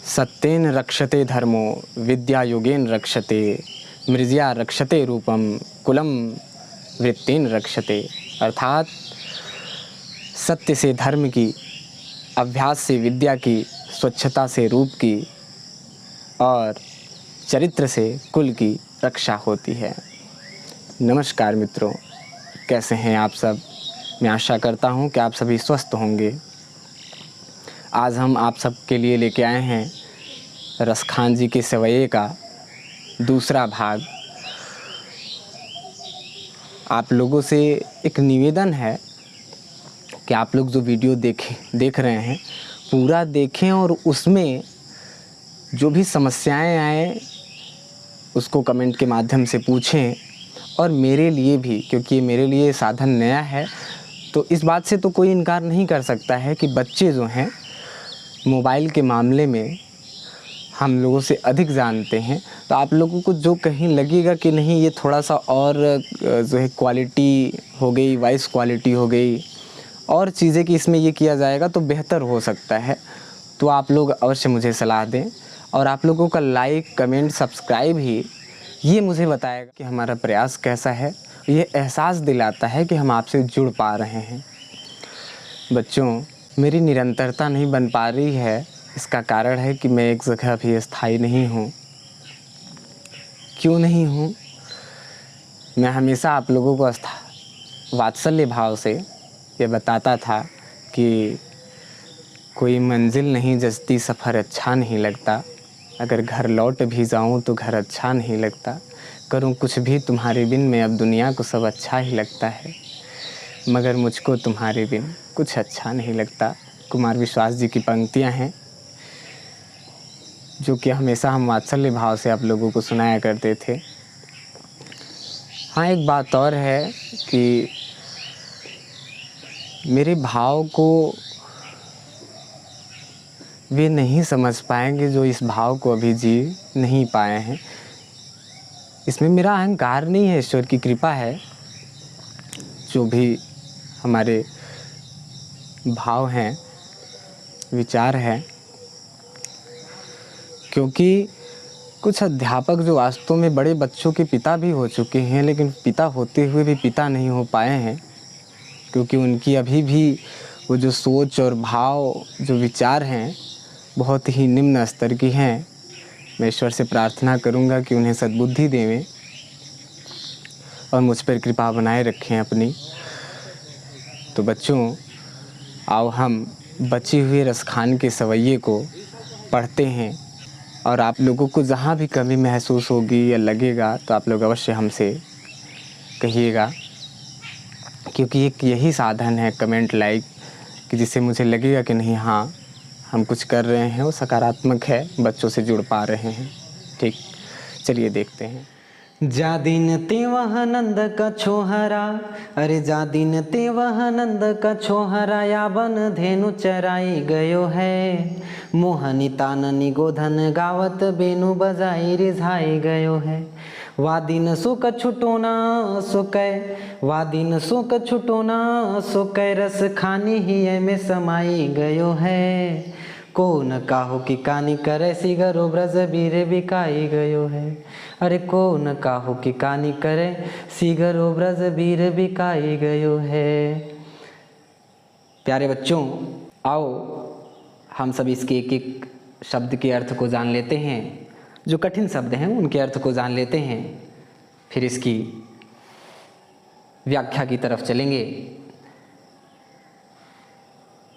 सत्येन रक्षते धर्मो विद्यायोगेन रक्षते मृज्या रक्षते रूपम कुलम वृत्तेन रक्षते। अर्थात सत्य से धर्म की, अभ्यास से विद्या की, स्वच्छता से रूप की और चरित्र से कुल की रक्षा होती है। नमस्कार मित्रों, कैसे हैं आप सब? मैं आशा करता हूं कि आप सभी स्वस्थ होंगे। आज हम आप सब के लिए लेके आए हैं रसखान जी के सवैये का दूसरा भाग। आप लोगों से एक निवेदन है कि आप लोग जो वीडियो देख रहे हैं पूरा देखें और उसमें जो भी समस्याएं आए उसको कमेंट के माध्यम से पूछें। और मेरे लिए भी, क्योंकि मेरे लिए साधन नया है, तो इस बात से तो कोई इनकार नहीं कर सकता है कि बच्चे जो हैं मोबाइल के मामले में हम लोगों से अधिक जानते हैं। तो आप लोगों को जो कहीं लगेगा कि नहीं ये थोड़ा सा और जो है क्वालिटी हो गई, वॉइस क्वालिटी हो गई और चीज़ें कि इसमें ये किया जाएगा तो बेहतर हो सकता है, तो आप लोग अवश्य मुझे सलाह दें। और आप लोगों का लाइक, कमेंट, सब्सक्राइब ही ये मुझे बताएगा कि हमारा प्रयास कैसा है। ये एहसास दिलाता है कि हम आपसे जुड़ पा रहे हैं। बच्चों, मेरी निरंतरता नहीं बन पा रही है, इसका कारण है कि मैं एक जगह भी स्थायी नहीं हूँ। क्यों नहीं हूँ? मैं हमेशा आप लोगों को वात्सल्य भाव से ये बताता था कि कोई मंजिल नहीं जचती, सफ़र अच्छा नहीं लगता। अगर घर लौट भी जाऊँ तो घर अच्छा नहीं लगता। करूँ कुछ भी तुम्हारे बिन, मैं अब दुनिया को सब अच्छा ही लगता है, मगर मुझको तुम्हारे बिन कुछ अच्छा नहीं लगता। कुमार विश्वास जी की पंक्तियाँ हैं जो कि हमेशा हम वात्सल्य भाव से आप लोगों को सुनाया करते थे। हाँ, एक बात और है कि मेरे भाव को वे नहीं समझ पाएंगे जो इस भाव को अभी जी नहीं पाए हैं। इसमें मेरा अहंकार नहीं है, ईश्वर की कृपा है। जो भी हमारे भाव हैं, विचार हैं, क्योंकि कुछ अध्यापक जो वास्तव में बड़े बच्चों के पिता भी हो चुके हैं, लेकिन पिता होते हुए भी पिता नहीं हो पाए हैं, क्योंकि उनकी अभी भी वो जो सोच और भाव, जो विचार हैं, बहुत ही निम्न स्तर की हैं। मैं ईश्वर से प्रार्थना करूंगा कि उन्हें सद्बुद्धि देवें और मुझ पर कृपा बनाए रखें अपनी। तो बच्चों, आओ हम बचे हुए रसखान के सवैये को पढ़ते हैं। और आप लोगों को जहाँ भी कमी महसूस होगी या लगेगा तो आप लोग अवश्य हमसे कहिएगा, क्योंकि एक यही साधन है कमेंट, लाइक, कि जिससे मुझे लगेगा कि नहीं, हाँ, हम कुछ कर रहे हैं, वो सकारात्मक है, बच्चों से जुड़ पा रहे हैं। ठीक, चलिए देखते हैं। जा दिन ते वह नंद का छोहरा, अरे जा दिन ते वह नंद का छोहरा, या बन धेनु चराई गयो है। मोहनी ताननी गोधन गावत, बेनु बजाई रिझाई गयो है। वा दिन सुख छुटोना सुकै, वा दिन सुख छुटोना सुकै, रस खानी ही में समाई गयो है। को न काहू की कानी करे, सिगरो ब्रज बीर बिकाई गयो है। अरे को न काहू की कानी करे, सिगरो ब्रज बीर बिकाई गयो है। प्यारे बच्चों, आओ हम सब इसके एक एक शब्द के अर्थ को जान लेते हैं। जो कठिन शब्द हैं उनके अर्थ को जान लेते हैं, फिर इसकी व्याख्या की तरफ चलेंगे।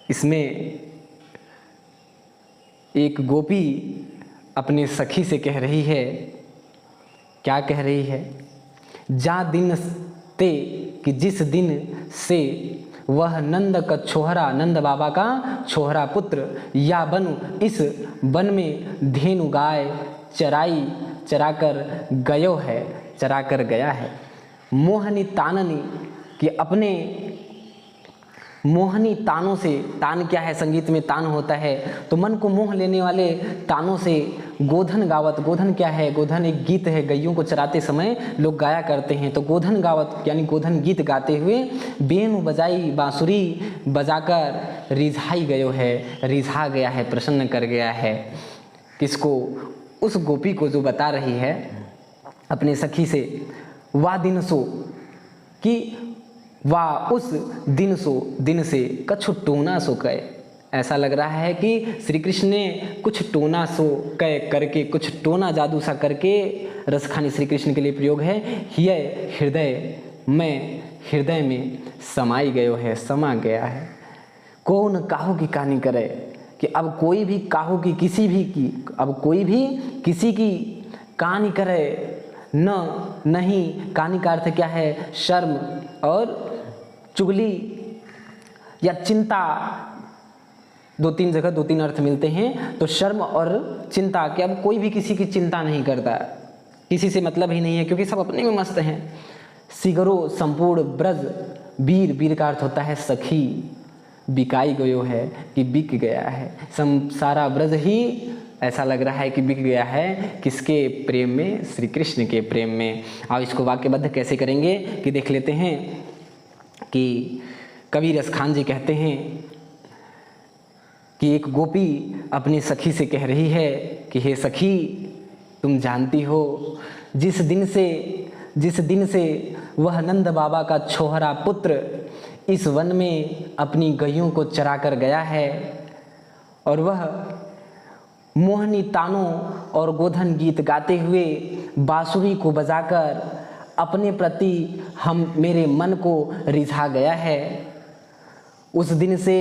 इसमें एक गोपी अपने सखी से कह रही है, क्या कह रही है? जा दिन ते, कि जिस दिन से वह नंद का छोहरा, नंद बाबा का छोहरा पुत्र, या बनु, इस वन में धेनु गाय चराकर गयो है, चराकर गया है। मोहनी ताननी, कि अपने मोहनी तानों से, तान क्या है? संगीत में तान होता है, तो मन को मोह लेने वाले तानों से गोधन गावत। गोधन क्या है? गोधन एक गीत है, गैयों को चराते समय लोग गाया करते हैं। तो गोधन गावत यानी गोधन गीत गाते हुए, बेनु बजाई, बांसुरी बजाकर रिझाई गयो है, रिझा गया है, प्रसन्न कर गया है। किसको? उस गोपी को जो बता रही है अपने सखी से, वाह दिन सो, कि वाह उस दिन से कछु टोना सो कहे। ऐसा लग रहा है कि श्री कृष्ण ने कुछ टोना सो कह करके, कुछ टोना जादू सा करके, रसखानी श्री कृष्ण के लिए प्रयोग है, हिय हृदय में समाई गयो है, समा गया है। कौन काहू की कहानी करे, कि अब कोई भी काहू की किसी भी की, अब कोई भी किसी की कहानी करे नहीं। कहानी का अर्थ क्या है? शर्म और चुगली या चिंता। दो तीन जगह दो तीन अर्थ मिलते हैं। तो शर्म और चिंता, कि अब कोई भी किसी की चिंता नहीं करता, किसी से मतलब ही नहीं है, क्योंकि सब अपने में मस्त हैं। सिगरो संपूर्ण ब्रज, वीर का अर्थ होता है सखी, बिकाई गयो है कि बिक गया है। सारा ब्रज ही ऐसा लग रहा है कि बिक गया है, किसके प्रेम में? श्री कृष्ण के प्रेम में। अब इसको वाक्यबद्ध कैसे करेंगे कि देख लेते हैं कि कवि रसखान जी कहते हैं कि एक गोपी अपनी सखी से कह रही है कि हे सखी, तुम जानती हो जिस दिन से वह नंद बाबा का छोहरा पुत्र इस वन में अपनी गैयों को चरा कर गया है, और वह मोहनी तानों और गोधन गीत गाते हुए बांसुरी को बजाकर अपने प्रति मेरे मन को रिझा गया है। उस दिन से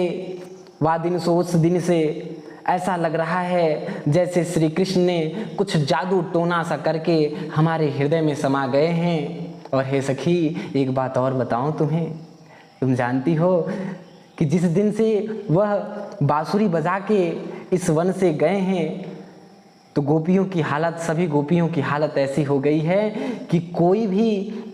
ऐसा लग रहा है जैसे श्री कृष्ण ने कुछ जादू टोना सा करके हमारे हृदय में समा गए हैं। और हे सखी, एक बात और बताऊं तुम्हें, तुम जानती हो कि जिस दिन से वह बांसुरी बजा के इस वन से गए हैं, तो गोपियों की हालत, सभी गोपियों की हालत ऐसी हो गई है कि कोई भी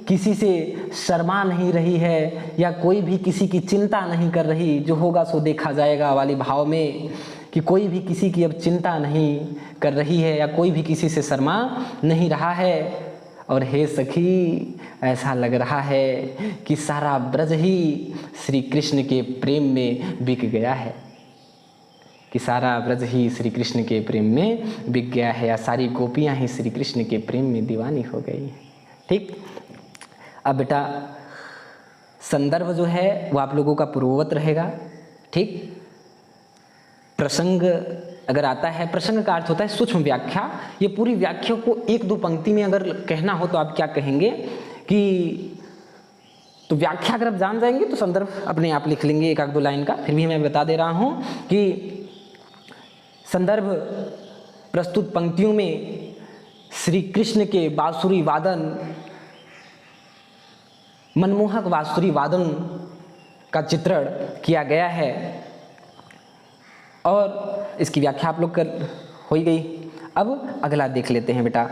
किसी से शर्मा नहीं रही है, या कोई भी किसी की चिंता नहीं कर रही, जो होगा सो देखा जाएगा वाली भाव में, कि कोई भी किसी की अब चिंता नहीं कर रही है, या कोई भी किसी से शर्मा नहीं रहा है। और हे सखी, ऐसा लग रहा है कि सारा ब्रज ही श्री कृष्ण के प्रेम में बिक गया है, कि सारा ब्रज ही श्री कृष्ण के प्रेम में बिक गया है, या सारी गोपियां ही श्री कृष्ण के प्रेम में दीवानी हो गई हैं। ठीक, अब बेटा संदर्भ जो है वो आप लोगों का पूर्ववत रहेगा। ठीक, प्रसंग अगर आता है, प्रसंग का अर्थ होता है सूक्ष्म व्याख्या। ये पूरी व्याख्या को एक दो पंक्ति में अगर कहना हो तो आप क्या कहेंगे कि, तो व्याख्या अगर आप जान जाएंगे तो संदर्भ अपने आप लिख लेंगे एक आध दो लाइन का। फिर भी मैं बता दे रहा हूँ कि संदर्भ प्रस्तुत पंक्तियों में श्री कृष्ण के बांसुरी वादन, मनमोहक बांसुरी वादन का चित्रण किया गया है, और इसकी व्याख्या आप लोग कर हो ही गई। अब अगला देख लेते हैं बेटा।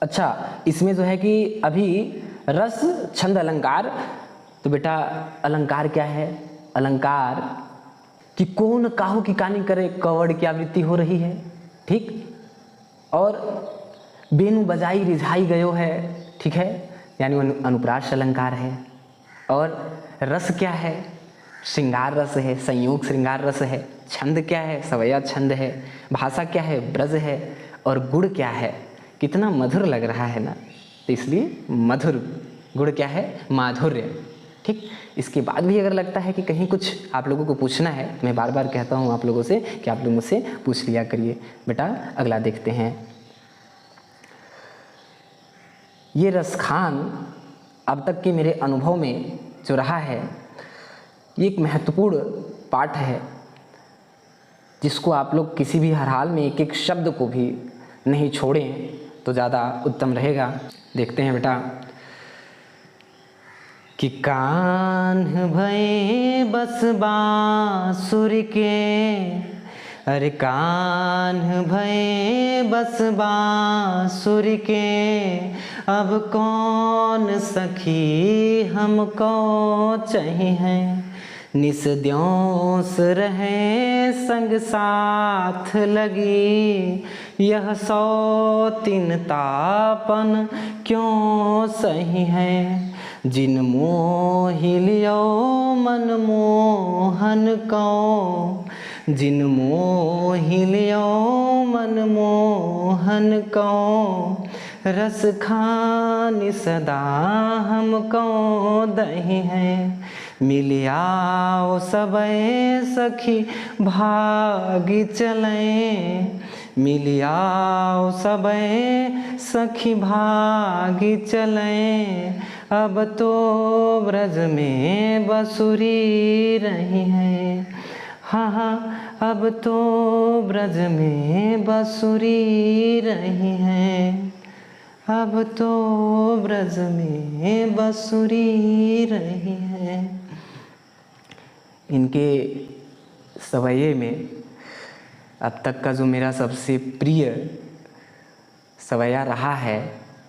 अच्छा, इसमें जो है कि अभी रस छंद अलंकार, तो बेटा अलंकार क्या है? अलंकार कि कौन काहू की कहानी करे, कवड़ की आवृत्ति हो रही है। ठीक, और बेनु बजाई रिझाई गयो है। ठीक है, यानी अनुप्रास अलंकार है। और रस क्या है? श्रृंगार रस है, संयोग श्रृंगार रस है। छंद क्या है? सवैया छंद है। भाषा क्या है? ब्रज है। और गुण क्या है? कितना मधुर लग रहा है ना, तो इसलिए मधुर। गुण क्या है? माधुर्य। ठीक, इसके बाद भी अगर लगता है कि कहीं कुछ आप लोगों को पूछना है, मैं बार बार कहता हूँ आप लोगों से कि आप लोग मुझसे पूछ लिया करिए। बेटा अगला देखते हैं। ये रसखान अब तक के मेरे अनुभव में जो रहा है, ये एक महत्वपूर्ण पाठ है, जिसको आप लोग किसी भी हर हाल में एक एक शब्द को भी नहीं छोड़ें तो ज़्यादा उत्तम रहेगा। देखते हैं बेटा कि कान्ह भये बस बांसुर के, अरे कान्ह भये बस बांसुर के, अब कौन सखी हमको चाहिए, निस द्योंस रहे संग साथ लगी, यह सौतीनतापन क्यों सही है, जिन मोहि लियो मन मोहन को, जिन मोहि लियो मन मोहन को, रस खानि सदा हमको दही है। मिलियाओ सबे सखी भागी चलें, मिलियाओ सबे सखी भागी चलें। अब तो ब्रज में बसुरी रही है, हाँ हाँ अब तो ब्रज में बसुरी रही है, अब तो ब्रज में बसुरी रही है। इनके सवैये में अब तक का जो मेरा सबसे प्रिय सवैया रहा है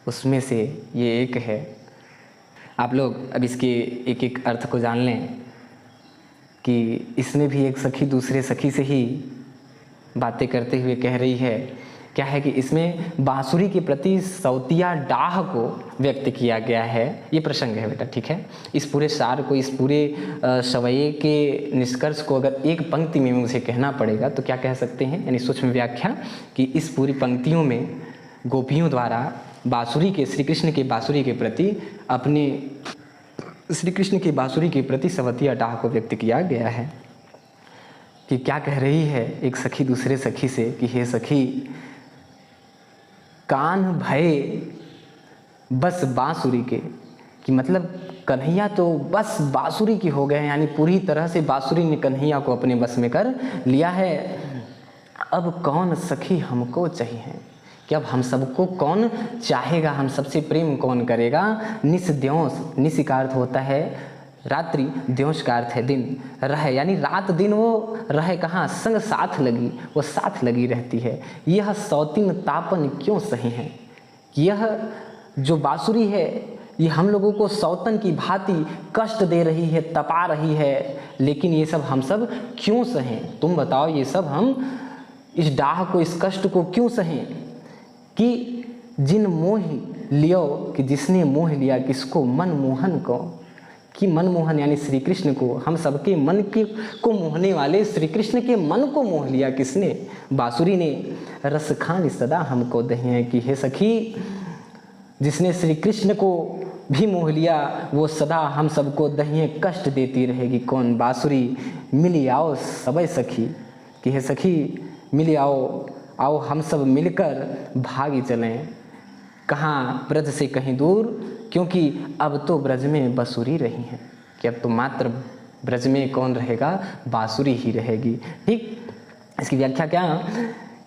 उसमें से ये एक है। आप लोग अब इसके एक एक अर्थ को जान लें कि इसमें भी एक सखी दूसरे सखी से ही बातें करते हुए कह रही है। क्या है कि इसमें बांसुरी के प्रति सौतिया डाह को व्यक्त किया गया है। ये प्रसंग है बेटा, ठीक है। इस पूरे सार को, इस पूरे सवैये के निष्कर्ष को अगर एक पंक्ति में मुझे कहना पड़ेगा तो क्या कह सकते हैं, यानी सूक्ष्म व्याख्या, कि इस पूरी पंक्तियों में गोपियों द्वारा बांसुरी के, श्री कृष्ण के बांसुरी के प्रति, अपने श्री कृष्ण की बांसुरी के प्रति सवतिया डाह को व्यक्त किया गया है। कि क्या कह रही है एक सखी दूसरे सखी से कि हे सखी, कान भये बस बांसुरी के, कि मतलब कन्हैया तो बस बांसुरी की हो गए, यानी पूरी तरह से बांसुरी ने कन्हैया को अपने बस में कर लिया है। अब कौन सखी हमको चाहिए, कि अब हम सबको कौन चाहेगा, हम सबसे प्रेम कौन करेगा। निस्द्योंस, निस का अर्थ होता है रात्रि, द्योंस का अर्थ है दिन, रह यानी रात दिन वो रहे कहाँ, संग साथ लगी, वो साथ लगी रहती है। यह सौतीन तापन क्यों सही है, कि यह जो बांसुरी है ये हम लोगों को सौतन की भांति कष्ट दे रही है, तपा रही है, लेकिन ये सब हम सब क्यों सहें। तुम बताओ, ये सब हम इस डाह को, इस कष्ट को क्यों सहें। कि जिन मोह लियो, कि जिसने मोह लिया किसको, मन मोहन को, कि मनमोहन यानी श्री कृष्ण को, हम सबके मन के को मोहने वाले श्री कृष्ण के मन को मोह लिया किसने, बांसुरी ने। रस खान सदा हमको दही, कि हे सखी, जिसने श्री कृष्ण को भी मोह लिया वो सदा हम सबको दही कष्ट देती रहेगी। कौन, बांसुरी। मिली आओ सबे सखी, कि हे सखी मिली आओ, आओ हम सब मिलकर भागी चलें। कहाँ, ब्रज से कहीं दूर, क्योंकि अब तो ब्रज में बांसुरी रही हैं, कि अब तो मात्र ब्रज में कौन रहेगा, बांसुरी ही रहेगी। ठीक, इसकी व्याख्या क्या,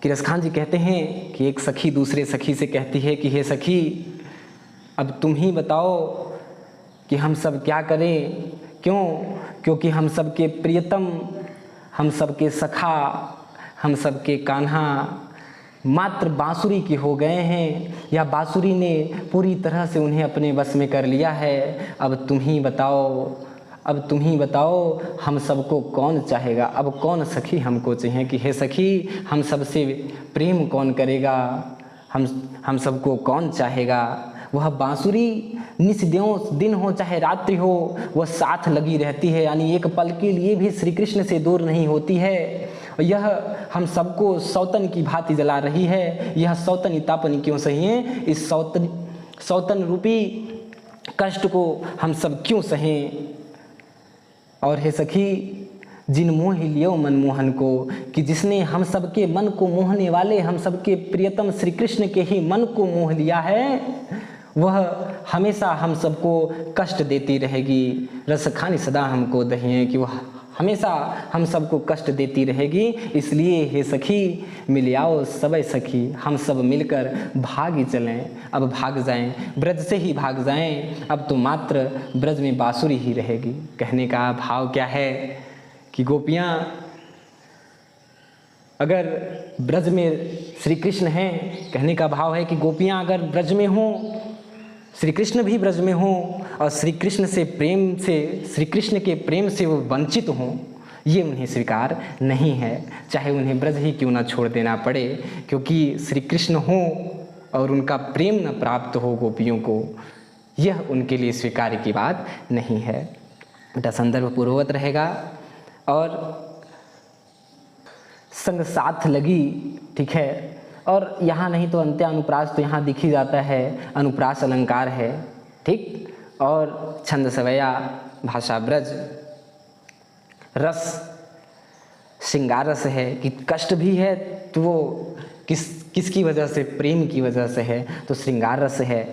कि रसखान जी कहते हैं कि एक सखी दूसरे सखी से कहती है कि हे सखी, अब तुम ही बताओ कि हम सब क्या करें। क्यों, क्योंकि हम सबके प्रियतम, हम सबके सखा, हम सबके कान्हा मात्र बांसुरी के हो गए हैं, या बांसुरी ने पूरी तरह से उन्हें अपने बस में कर लिया है। अब तुम ही बताओ, अब तुम ही बताओ हम सबको कौन चाहेगा, अब कौन सखी हमको चाहिए। कि हे सखी, हम सबसे प्रेम कौन करेगा, हम सबको कौन चाहेगा। वह बांसुरी निस्द्यों, दिन हो चाहे रात्रि हो, वह साथ लगी रहती है, यानी एक पल के लिए भी श्री कृष्ण से दूर नहीं होती है। यह हम सबको सौतन की भांति जला रही है। यह सौतन तापन क्यों सहें, इस सौतन रूपी कष्ट को हम सब क्यों सहें। और हे सखी, जिन मोह लियो मनमोहन को, कि जिसने हम सबके मन को मोहने वाले, हम सबके प्रियतम श्री कृष्ण के ही मन को मोह लिया है, वह हमेशा हम सबको कष्ट देती रहेगी। रस खानी सदा हमको दही, कि वह हमेशा हम सबको कष्ट देती रहेगी। इसलिए हे सखी मिल आओ सबे सखी, हम सब मिलकर भागी चलें। अब भाग जाएं, ब्रज से ही भाग जाएं, अब तो मात्र ब्रज में बांसुरी ही रहेगी। कहने का भाव क्या है कि गोपियाँ अगर ब्रज में श्री कृष्ण हैं, कहने का भाव है कि गोपियाँ अगर ब्रज में हों, श्री कृष्ण भी ब्रज में हों, और श्री कृष्ण से प्रेम से, श्री कृष्ण के प्रेम से वो वंचित हों, ये उन्हें स्वीकार नहीं है, चाहे उन्हें ब्रज ही क्यों ना छोड़ देना पड़े। क्योंकि श्री कृष्ण हो और उनका प्रेम न प्राप्त हो गोपियों को, यह उनके लिए स्वीकार्य की बात नहीं है। बेटा संदर्भ पूर्ववत रहेगा। और संग साथ लगी, ठीक है। और यहाँ नहीं तो अंत्य अनुप्रास तो यहाँ दिख ही जाता है, अनुप्रास अलंकार है, ठीक। और छंद सवैया, भाषा ब्रज, रस श्रृंगार रस है कि कष्ट भी है तो वो किसकी वजह से, प्रेम की वजह से है, तो श्रृंगार रस है,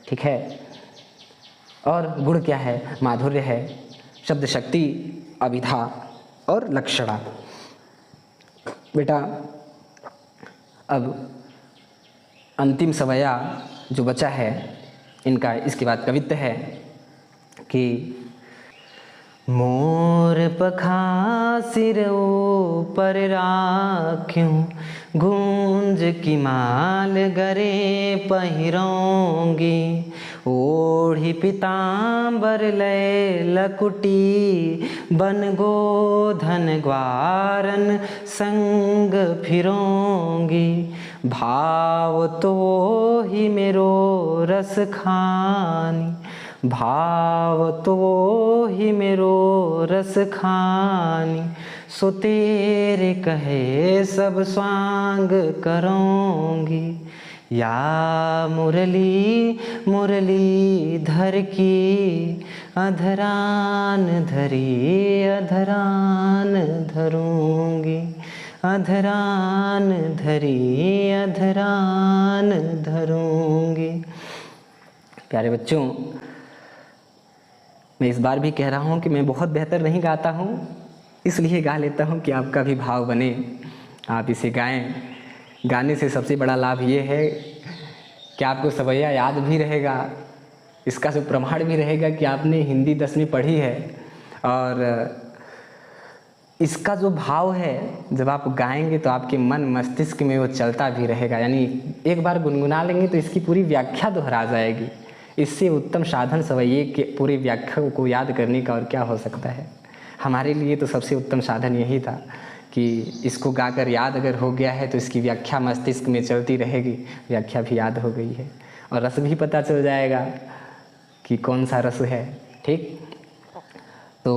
ठीक है। और गुण क्या है, माधुर्य है, शब्द शक्ति, अभिधा और लक्षणा। बेटा अब अंतिम सवैया जो बचा है इनका, इसके बाद कवित्व है कि मोर पखा सिर ऊपर राख्यूं, गूंज की माल गरे पहिरोंगी, ओढ़ी पीतांबर लय लकुटी, बन गोधन ग्वारन संग फिरोंगी, भाव तो ही मेरो रस खानी, भाव तो ही मेरो रस खानी, सो तेरे कहे सब स्वांग करोंगी, या मुरली मुरली धर की, अधरान धरी अधरान धरूंगी, अधरान धरी अधरान धरूंगी। प्यारे बच्चों, मैं इस बार भी कह रहा हूँ कि मैं बहुत बेहतर नहीं गाता हूँ, इसलिए गा लेता हूँ कि आपका भी भाव बने, आप इसे गाएं। गाने से सबसे बड़ा लाभ ये है कि आपको सवैया याद भी रहेगा, इसका जो प्रमाण भी रहेगा कि आपने हिंदी 10वीं पढ़ी है, और इसका जो भाव है जब आप गाएंगे तो आपके मन मस्तिष्क में वो चलता भी रहेगा, यानी एक बार गुनगुना लेंगे तो इसकी पूरी व्याख्या दोहरा जाएगी। इससे उत्तम साधन सवैये के पूरी व्याख्या को याद करने का और क्या हो सकता है। हमारे लिए तो सबसे उत्तम साधन यही था कि इसको गाकर याद अगर हो गया है तो इसकी व्याख्या मस्तिष्क में चलती रहेगी, व्याख्या भी याद हो गई है और रस भी पता चल जाएगा कि कौन सा रस है, ठीक। तो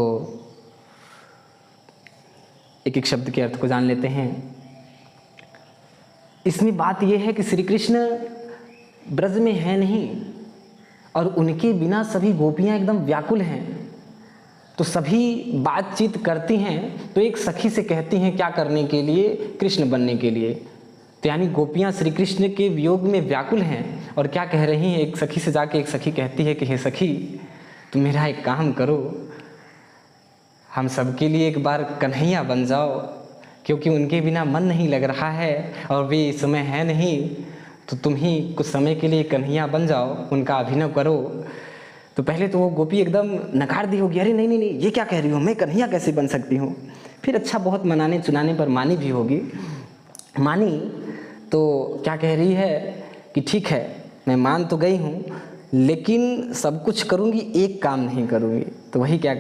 एक एक शब्द के अर्थ को जान लेते हैं। इसमें बात यह है कि श्री कृष्ण ब्रज में है नहीं और उनके बिना सभी गोपियां एकदम व्याकुल हैं, तो सभी बातचीत करती हैं तो एक सखी से कहती हैं क्या करने के लिए, कृष्ण बनने के लिए। तो यानी गोपियां श्री कृष्ण के वियोग में व्याकुल हैं और क्या कह रही हैं, एक सखी से जाके एक सखी कहती है कि हे सखी तुम मेरा एक काम करो, हम सबके लिए एक बार कन्हैया बन जाओ, क्योंकि उनके बिना मन नहीं लग रहा है और वे इस समय है नहीं, तो तुम ही कुछ समय के लिए कन्हैया बन जाओ, उनका अभिनय करो। तो पहले तो वो गोपी एकदम नकार दी होगी, अरे नहीं नहीं नहीं ये क्या कह रही हो, मैं कन्हैया कैसे बन सकती हूँ। फिर अच्छा बहुत मनाने चुनाने पर मानी भी होगी। मानी तो क्या कह रही है कि ठीक है मैं मान तो गई हूँ, लेकिन सब कुछ करूँगी, एक काम नहीं करूँगी। तो वही क्या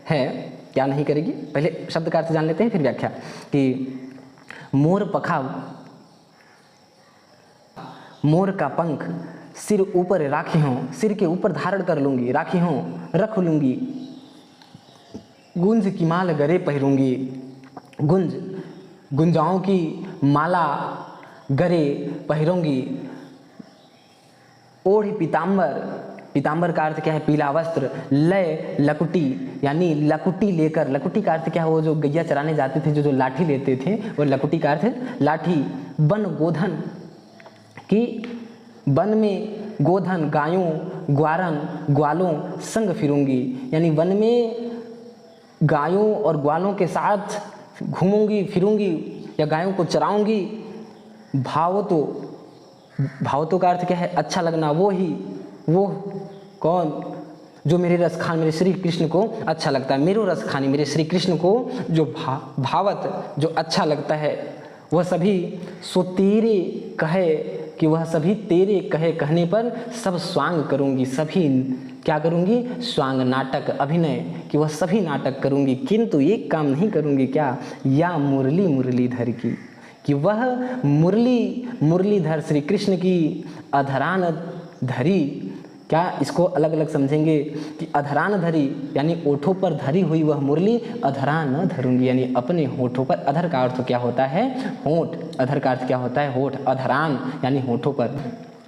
है, क्या नहीं करेगी, पहले शब्द का अर्थ जान लेते हैं फिर व्याख्या। कि मोर पखा, मोर का पंख सिर ऊपर राखी हूँ, सिर के ऊपर धारण कर लूँगी, राखी हूँ रख लूँगी, गुंज की माल गरे पहिरूँगी, गुंज गुंजाओं की माला गरे पहिरूँगी, ओढ़ी पीतांबर, पीतांबर का अर्थ क्या है, पीला वस्त्र, लय लकुटी यानी लकुटी लेकर, लकुटी का अर्थ क्या है, वो जो गैया चराने जाते थे जो लाठी लेते थे वो लकुटी का अर्थ लाठी। बन गोधन कि वन में गोधन गायों ग्वारन ग्वालों संग फिरूंगी, यानी वन में गायों और ग्वालों के साथ घूमूंगी फिरूंगी या गायों को चराऊंगी। भावतो, भावतो का अर्थ क्या है, अच्छा लगना, वो ही, वो कौन, जो मेरे रस खान मेरे श्री कृष्ण को अच्छा लगता है, मेरो रस खानी मेरे श्री कृष्ण को जो भावत जो अच्छा लगता है वह सभी सो तेरे कहे, कि वह सभी तेरे कहे कहने पर सब स्वांग करूंगी, सभी क्या करूंगी, स्वांग नाटक अभिनय, कि वह सभी नाटक करूंगी, किंतु एक काम नहीं करूंगी, क्या, या मुरली मुरलीधर की, कि वह मुरली मुरलीधर श्री कृष्ण की अधरान धरी, क्या इसको अलग अलग समझेंगे कि अधरान धरी यानी ओठों पर धरी हुई वह मुरली अधरा न धरूंगी, यानी अपने होठों पर। अधर का अर्थ क्या होता है? होठ। अधर का अर्थ क्या होता है? होठ। अधरान यानी होठों पर,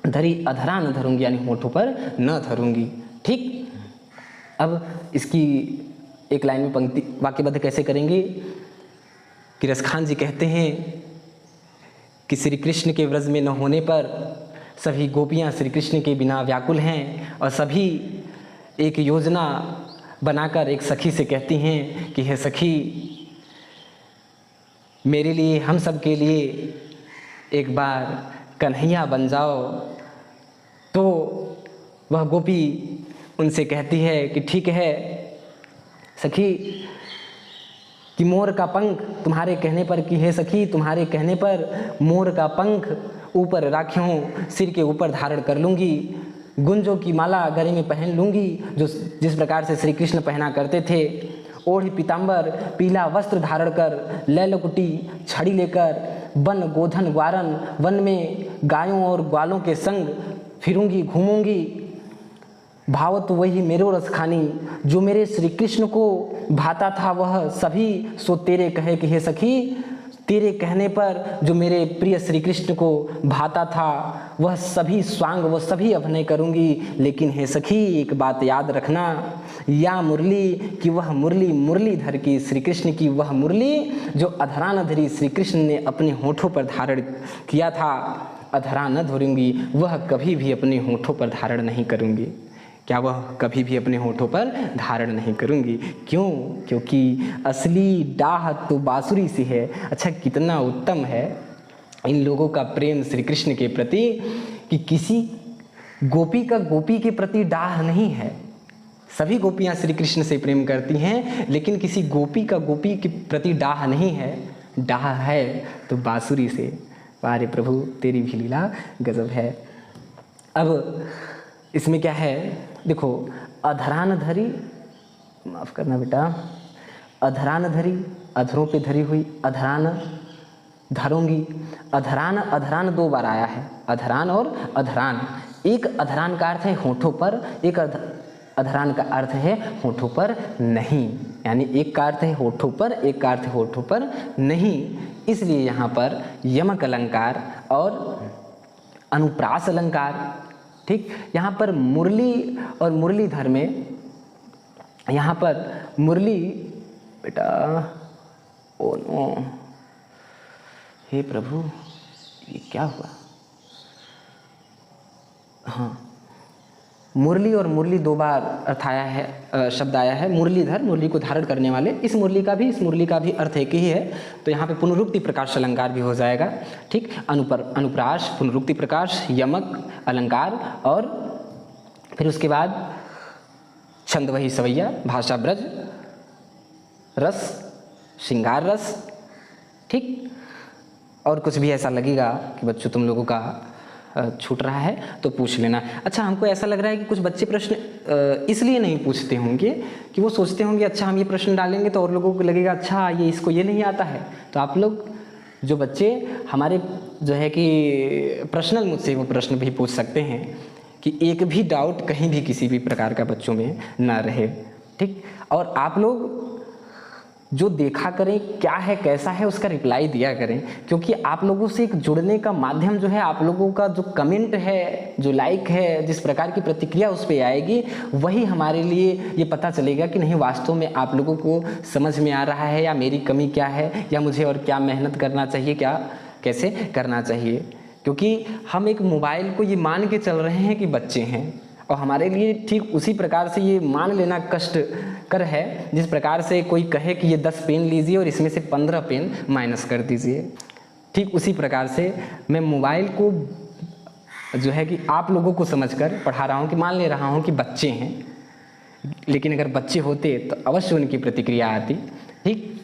धरी अधरा न धरूंगी यानी होठों पर न धरूंगी। ठीक, अब इसकी एक लाइन में पंक्ति वाक्यबद्ध कैसे करेंगे कि रसखान जी कहते हैं कि श्री कृष्ण के व्रज में न होने पर सभी गोपियाँ श्री कृष्ण के बिना व्याकुल हैं और सभी एक योजना बनाकर एक सखी से कहती हैं कि हे सखी, मेरे लिए, हम सब के लिए एक बार कन्हैया बन जाओ। तो वह गोपी उनसे कहती है कि ठीक है सखी, कि मोर का पंख तुम्हारे कहने पर, कि हे सखी तुम्हारे कहने पर मोर का पंख ऊपर राखियों सिर के ऊपर धारण कर लूँगी, गुंजों की माला गले में पहन लूँगी, जो जिस प्रकार से श्री कृष्ण पहना करते थे। ओढ़ी पीताम्बर पीला वस्त्र धारण कर, लैलकुटी छड़ी लेकर, वन गोधन ग्वारन वन में गायों और ग्वालों के संग फिरूंगी, घूमूंगी। भाव तो वही मेरो रसखानी, जो मेरे श्री कृष्ण को भाता था वह सभी सो तेरे कहे कि हे सखी, तेरे कहने पर जो मेरे प्रिय श्री कृष्ण को भाता था वह सभी स्वांग, वह सभी अभिनय करूंगी। लेकिन हे सखी एक बात याद रखना, या मुरली कि वह मुरली मुरलीधर की, श्री कृष्ण की वह मुरली जो अधरा न धरी श्री कृष्ण ने अपने होठों पर धारण किया था, अधरा न धरूंगी, वह कभी भी अपने होठों पर धारण नहीं करूंगी। क्या वह कभी भी अपने होठों पर धारण नहीं करूंगी? क्यों? क्योंकि असली डाह तो बांसुरी से है। अच्छा, कितना उत्तम है इन लोगों का प्रेम श्री कृष्ण के प्रति कि किसी गोपी का गोपी के प्रति डाह नहीं है। सभी गोपियां श्री कृष्ण से प्रेम करती हैं, लेकिन किसी गोपी का गोपी के प्रति डाह नहीं है। डाह है तो बांसुरी से। वारे प्रभु, तेरी भी लीला गजब है। अब इसमें क्या है, देखो, अधरान धरी, माफ़ करना बेटा, अधरान धरी, अधरों पे धरी हुई, अधरान धरूंगी। अधरान, अधरान दो बार आया है, अधरान और अधरान। एक अधरान का अर्थ है होठों पर, एक अधरान का अर्थ है होठों पर नहीं, यानी एक का अर्थ है होठों पर, एक का अर्थ है होठों पर नहीं। इसलिए यहाँ पर यमक अलंकार और अनुप्रास अलंकार, ठीक, यहाँ पर मुरली और मुरलीधर में, यहाँ पर मुरली, बेटा ओ नो, हे प्रभु ये क्या हुआ? हाँ, मुरली और मुरली दो बार अर्थ आया है, शब्द आया है। मुरलीधर, मुरली को धारण करने वाले। इस मुरली का भी अर्थ एक ही है। तो यहाँ पे पुनरुक्ति प्रकाश अलंकार भी हो जाएगा। ठीक, अनुप्रास, पुनरुक्ति प्रकाश, यमक अलंकार, और फिर उसके बाद छंद वही सवैया, भाषा ब्रज, रस श्रृंगार रस। ठीक, और कुछ भी ऐसा लगेगा कि बच्चों तुम लोगों का छूट रहा है तो पूछ लेना। अच्छा, हमको ऐसा लग रहा है कि कुछ बच्चे प्रश्न इसलिए नहीं पूछते होंगे कि वो सोचते होंगे अच्छा हम ये प्रश्न डालेंगे तो और लोगों को लगेगा अच्छा ये इसको ये नहीं आता है। तो आप लोग जो बच्चे हमारे जो है कि पर्सनल मुझसे वो प्रश्न भी पूछ सकते हैं कि एक भी डाउट कहीं भी किसी भी प्रकार का बच्चों में ना रहे। ठीक, और आप लोग जो देखा करें क्या है कैसा है उसका रिप्लाई दिया करें, क्योंकि आप लोगों से एक जुड़ने का माध्यम जो है, आप लोगों का जो कमेंट है, जो लाइक है, जिस प्रकार की प्रतिक्रिया उस पर आएगी, वही हमारे लिए ये पता चलेगा कि नहीं वास्तव में आप लोगों को समझ में आ रहा है या मेरी कमी क्या है या मुझे और क्या मेहनत करना चाहिए, क्या कैसे करना चाहिए। क्योंकि हम एक मोबाइल को ये मान के चल रहे हैं कि बच्चे हैं, और हमारे लिए ठीक उसी प्रकार से ये मान लेना कष्टकर है जिस प्रकार से कोई कहे कि ये 10 पेन लीजिए और इसमें से 15 पेन माइनस कर दीजिए। ठीक उसी प्रकार से मैं मोबाइल को जो है कि आप लोगों को समझकर पढ़ा रहा हूँ कि मान ले रहा हूँ कि बच्चे हैं, लेकिन अगर बच्चे होते तो अवश्य उनकी प्रतिक्रिया आती। ठीक,